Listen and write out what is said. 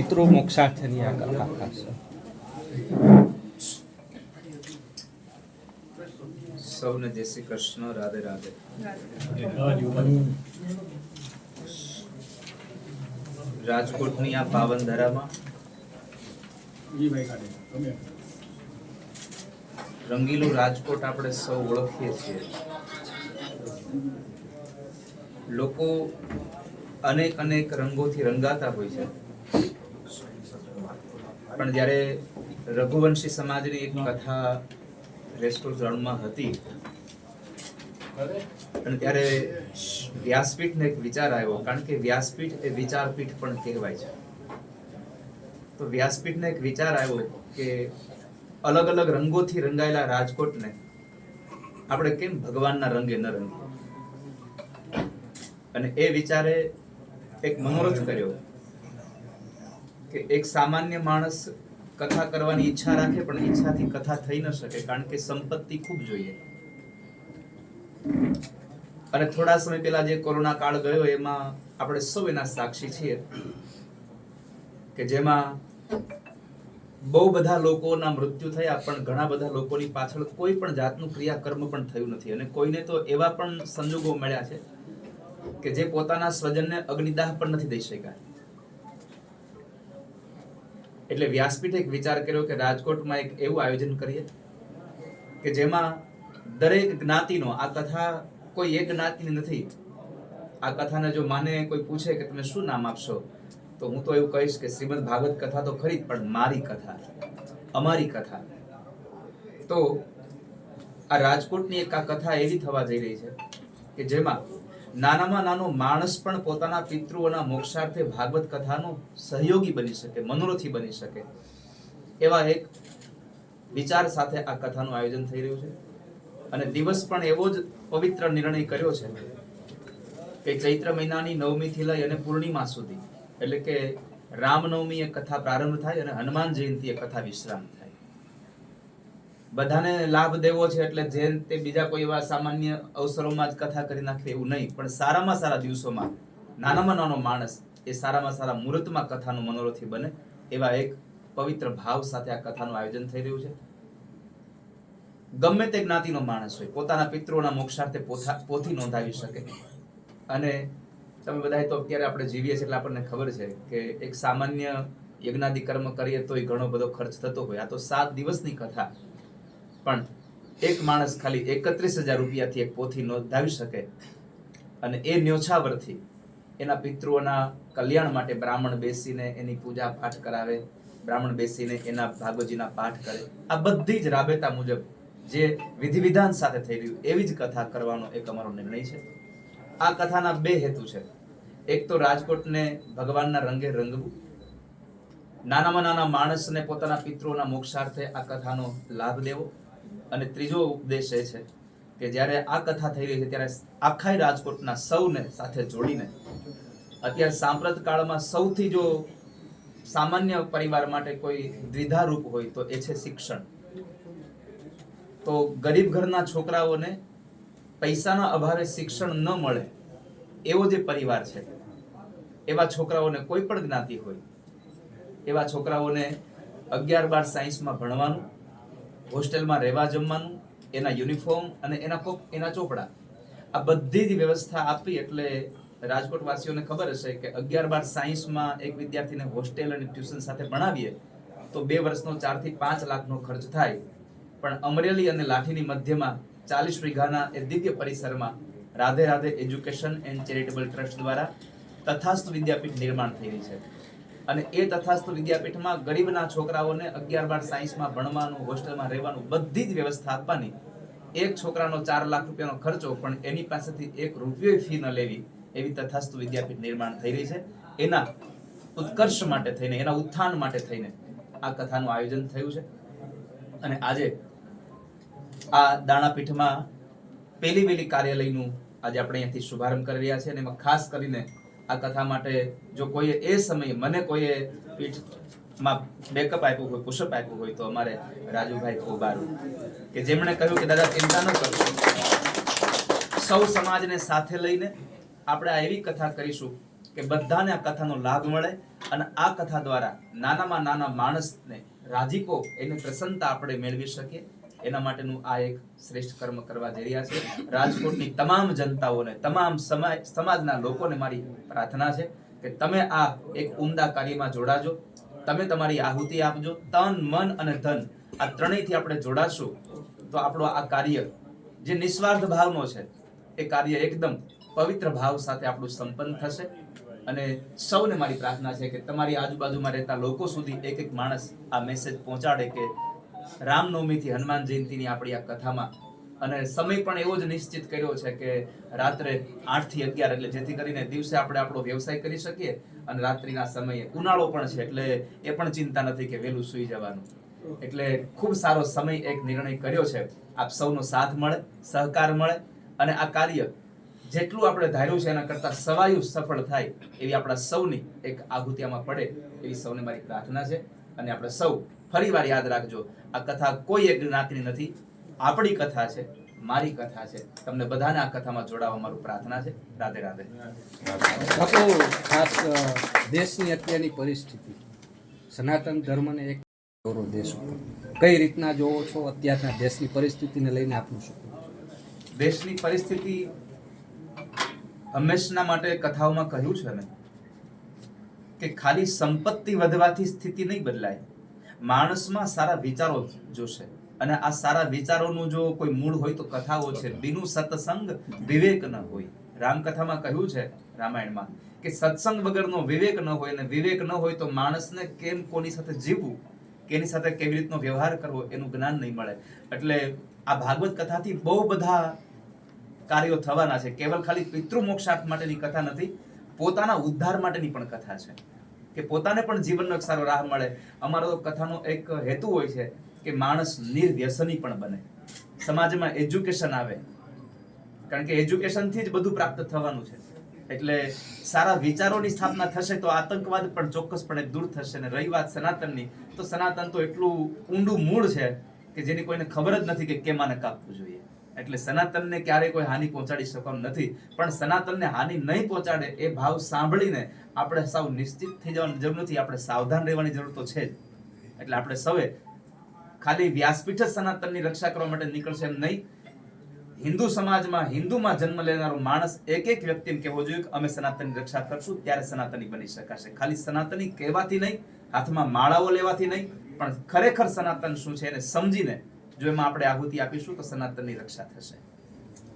પિતૃ મોક્ષાર્થની આ કથા ખાસ સૌને જય શ્રી કૃષ્ણ, રાધે રાધે. રાજકોટની આ પાવન ધરામાં રંગીલું રાજકોટ આપણે સૌ ઓળખીએ છીએ. લોકો અનેક અનેક રંગોથી રંગાતા હોય છે, પણ જ્યારે રઘુવંશી સમાજની એક કથા રેસ્ટોરન્ટ 3 હતી અને ત્યારે વ્યાસપીઠને એક વિચાર આવ્યો, કારણ કે વ્યાસપીઠ એ વિચારપીઠ પણ કહેવાય છે. તો વ્યાસપીઠને એક વિચાર આવ્યો કે અલગ અલગ રંગોથી રંગાયેલા રાજકોટને આપણે કેમ ભગવાનના રંગે ન રંગીએ. અને એ વિચારે એક મનોરથ કર્યો કે એક સામાન્ય માણસ કથા કરવાની ઈચ્છા રાખે, પણ ઈચ્છાથી કથા થઈ ન શકે, કારણ કે સંપત્તિ ખૂબ જોઈએ. અને થોડા સમય પહેલા જે કોરોના કાળ ગયો એમાં આપણે સૌ એના સાક્ષી છીએ કે જેમાં બહુ બધા લોકોના મૃત્યુ થયા, પણ ઘણા બધા લોકોની પાછળ કોઈ પણ જાતનું ક્રિયાકર્મ પણ થયું નથી. અને કોઈને તો એવા પણ સંજોગો મળ્યા છે કે જે પોતાના સ્વજનને અગ્નિદાહ પણ નથી દઈ શક્યા. એટલે વ્યાસપીઠે એક વિચાર કર્યો કે રાજકોટમાં એક એવું આયોજન કરીએ કે જેમાં દરેક જ્ઞાતિનો, આ કથા કોઈ એક જ્ઞાતિની નથી. આ કથાને જો માને કોઈ પૂછે કે તમે શું નામ આપશો, તો હું તો એવું કહીશ કે શ્રીમદ ભાગવત કથા તો ખરી, પણ મારી કથા, અમારી કથા. તો આ રાજકોટની એક આ કથા એવી થવા જઈ રહી છે કે જેમાં નાનામાં નાનો માણસ પણ પોતાના પિતૃઓના મોક્ષાર્થે ભાગવત કથાનો સહયોગી બની શકે, મનોરથી બની શકે, એવા એક વિચાર સાથે આ કથાનું આયોજન થઈ રહ્યું છે. અને દિવસ પણ એવો જ પવિત્ર નિર્ણય કર્યો છે કે ચૈત્ર મહિનાની 9મી થી લઈ અને પૂર્ણિમા સુધી, એટલે કે રામનવમી એ કથા પ્રારંભ થાય અને હનુમાન જયંતિ એ કથા વિશ્રામ થાય. બધાને લાભ દેવો છે એટલે જે તે બીજા કોઈ એવા સામાન્ય અવસરોમાં જ કથા કરી નાખે એવું નહીં, પણ સારામાં સારા દિવસોમાં નાનામાં નાનો માણસ એ સારામાં સારા મુહૂર્તમાં કથાનું મનોરથી બને, એવા એક પવિત્ર ભાવ સાથે આ કથાનું આયોજન થઈ રહ્યું છે. ગમે તે જ્ઞાતિનો માણસ હોય, પોતાના પિતૃઓના મોક્ષાર્થે પોથી નોંધાવી શકે. અને તમે બધા તો અત્યારે આપણે જીવીએ છીએ એટલે આપણને ખબર છે કે એક સામાન્ય યજ્ઞાદિ કર્મ કરીએ તોય ઘણો બધો ખર્ચ થતો હોય. આ તો 7 દિવસની કથા, પણ એક માણસ ખાલી 31,000 રૂપિયાથી એક પોથી નોંધાવી શકે. અને એ ન્યોછાવરથી એના પિતૃઓના કલ્યાણ માટે બ્રાહ્મણ બેસીને એની પૂજા પાઠ કરાવે, બ્રાહ્મણ બેસીને એના ભાગવતજીના પાઠ કરે. આ બધી જ રાબેતા મુજબ જે વિધિ વિધાન સાથે થઈ રહ્યું એવી જ કથા કરવાનો એક અમારો નિર્ણય છે. આ કથાના 2 હેતુ છે. એક તો રાજકોટને ભગવાનના રંગે રંગવું, નાનામાં નાના માણસને પોતાના પિતૃઓના મોક્ષાર્થે આ કથાનો લાભ દેવો. અને ત્રીજો ઉપદેશ એ છે કે જ્યારે આ કથા થઈ રહી છે ત્યારે આખા રાજકોટના સૌને સાથે જોડીને, અત્યારે સાંપ્રત કાળમાં સૌથી જો સામાન્ય પરિવાર માટે કોઈ દ્વિધા રૂપ હોય તો એ છે શિક્ષણ. તો ગરીબ ઘરના છોકરાઓને પૈસાના અભાવે શિક્ષણ ન મળે એવો જે પરિવાર છે, એવા છોકરાઓને કોઈ પણ જ્ઞાતિ હોય એવા છોકરાઓને 11-12 સાયન્સમાં ભણવાનું, હોસ્ટેલમાં રહેવા જમવાનું, એના યુનિફોર્મ અને એના ચોપડા, આ બધી જ વ્યવસ્થા આપી. એટલે રાજકોટ વાસીઓને ખબર હશે કે 11-12 સાયન્સમાં એક વિદ્યાર્થીને હોસ્ટેલ અને ટ્યુશન સાથે ભણાવીએ તો 2 વર્ષનો 4 થી 5 લાખનો ખર્ચ થાય. પણ અમરેલી અને લાઠીની મધ્યમાં 40 વીઘાના એ દિવ્ય પરિસરમાં Radhe Radhe education and charitable trust દ્વારા તથાસ્તુ વિદ્યાપીઠ નિર્માણ થઈ રહી છે. અને એ તથાસ્તુ વિદ્યાપીઠમાં ગરીબના છોકરાઓને 11-12 સાયન્સમાં ભણવાનું, હોસ્ટેલમાં રહેવાનું બધી જ વ્યવસ્થા આપવાની. એક છોકરાનો 4 લાખ રૂપિયાનો ખર્ચો, પણ એની પાસેથી 1 રૂપિયો ફી ન લેવી, એવી તથાસ્તુ વિદ્યાપીઠ નિર્માણ થઈ રહી છે. એના ઉત્કર્ષ માટે થઈને, એના ઉત્થાન માટે થઈને આ કથાનું આયોજન થયું છે. અને આજે આ દાણાપીઠમાં પહેલી વહેલી કાર્યાલયનું આજે આપણે અહીંયાથી શુભારંભ કરી રહ્યા છીએ. અને એમાં ખાસ કરીને આ કથા માટે જો કોઈએ એ સમયે મને કોઈએ પીઠમાં બેકઅપ આપ્યું હોય, પુશઅપ આપ્યું હોય, તો અમારે રાજુભાઈ ખોબારુ કે જેમણે કહ્યું કે દાદા ચિંતા ન કરશો, સૌ સમાજને સાથે લઈને આપણે આ એવી કથા કરીશું કે બધાને આ કથાનો લાભ મળે અને આ કથા દ્વારા નાનામાં નાના માણસને રાજીપો એને પ્રસન્નતા આપણે મેળવી શકીએ એના માટેનું આ એક શ્રેષ્ઠ કર્મ કરવા જઈ રહ્યા છે. રાજકોટની તમામ જનતાઓને, તમામ સમાજના લોકોને મારી પ્રાર્થના છે કે તમે આ એક ઉમદા કાર્યમાં જોડાજો, તમે તમારી આહુતિ આપજો. તન, મન અને ધન આ ત્રણેયથી આપણે જોડાશું તો આપણો આ કાર્ય જે નિસ્વાર્થ ભાવનો છે એ કાર્ય એકદમ પવિત્ર ભાવ સાથે આપણું સંપન્ન થશે. અને સૌને મારી પ્રાર્થના છે કે તમારી આજુબાજુમાં રહેતા લોકો સુધી એક એક માણસ આ મેસેજ પહોંચાડે કે રામનવમીથી હનુમાન જયંતિની આપણી આ કથામાં, અને સમય પણ એવો જ નિશ્ચિત કર્યો છે કે રાત્રે 8 થી 11, એટલે જેથી કરીને દિવસે આપણે આપણો વ્યવસાય કરી શકીએ અને રાત્રિના સમયે ઉનાળો પણ છે એટલે એ પણ ચિંતા નથી કે વહેલું સૂઈ જવાનું. એટલે ખૂબ સારો સમય એક નિર્ણય કર્યો છે. આપ સૌનો સાથ મળે, સહકાર મળે અને આ કાર્ય જેટલું આપણે ધાર્યું છે એના કરતા સવાયું સફળ થાય એવી આપણા સૌની એક આહુતિયામાં પડે એવી સૌને મારી પ્રાર્થના છે. અને આપણે સૌ ફરીવાર યાદ રાખજો, આ કથા કોઈ એક જ્ઞાતિની નથી, આપણી કથા છે, મારી કથા છે. તમને બધાને આ કથામાં જોડાવા મારું પ્રાર્થના છે. રાધે રાધે. બાપુ, ખાસ દેશની અત્યારની પરિસ્થિતિ, સનાતન ધર્મને એક ગૌરવ દેશ ઉપર કઈ રીતના જોવો છો? અત્યારના દેશની પરિસ્થિતિને લઈને આપનું શું? દેશની પરિસ્થિતિ હંમેશના માટે કથાઓમાં કહ્યું છે ને કે ખાલી સંપત્તિ વધવાથી સ્થિતિ નહીં બદલાય, માણસમાં સારા વિચારો જોશે. અને આ સારા વિચારોનું જો કોઈ મૂળ હોય તો કથાઓ છે. બિનુ સત્સંગ વિવેક ન હોય. રામકથામાં કહ્યું છે રામાયણમાં કે સત્સંગ વગરનો વિવેક ન હોય, અને વિવેક ન હોય તો માણસને કેમ કોની સાથે જીવવું, કેની સાથે કેવી રીતનો વ્યવહાર કરવો એનું જ્ઞાન નહીં મળે. એટલે આ ભાગવત કથાથી બહુ બધા કાર્યો થવાના છે. કેવલ ખાલી પિતૃ મોક્ષાર્થ માટેની કથા નથી, પોતાના ઉદ્ધાર માટેની પણ કથા છે કે પોતાને પણ જીવનનો એક સારો રાહ મળે. અમારો કથાનો એક હેતુ હોય છે કે માણસ નિર્વ્યસની પણ બને, સમાજમાં એજ્યુકેશન આવે, કારણ કે એજ્યુકેશનથી જ બધું પ્રાપ્ત થવાનું છે. એટલે સારા વિચારોની સ્થાપના થશે તો આતંકવાદ પણ ચોક્કસપણે દૂર થશે. અને રહી વાત સનાતનની, તો સનાતન તો એટલું ઊંડું મૂળ છે કે જેની કોઈને ખબર જ નથી કે કેમ આને કાપવું જોઈએ. એટલે સનાતનને ક્યારેય કોઈ હાનિ પહોંચાડી શકવાનું નથી, પણ સનાતનને હાનિ નહીં પહોંચાડે એ ભાવ સાંભળીને આપણે સાવ નિશ્ચિત થઈ જવાની જરૂર નથી, આપણે સાવધાન રહેવાની જરૂર તો છે જ. એટલે આપણે સૌએ ખાલી વ્યાસપીઠ જ સનાતનની રક્ષા કરવા માટે નીકળશે એમ નહીં. હિન્દુ સમાજમાં, હિન્દુમાં જન્મ લેનારો માણસ એક એક વ્યક્તિને કહેવો જોઈએ કે અમે સનાતનની રક્ષા કરશું, ત્યારે સનાતની બની શકાશે. ખાલી સનાતની કહેવાથી નહીં, હાથમાં માળાઓ લેવાથી નહીં, પણ ખરેખર સનાતન શું છે એને સમજીને જો એમાં આપણે આહુતિ આપીશું તો સનાતનની રક્ષા થશે.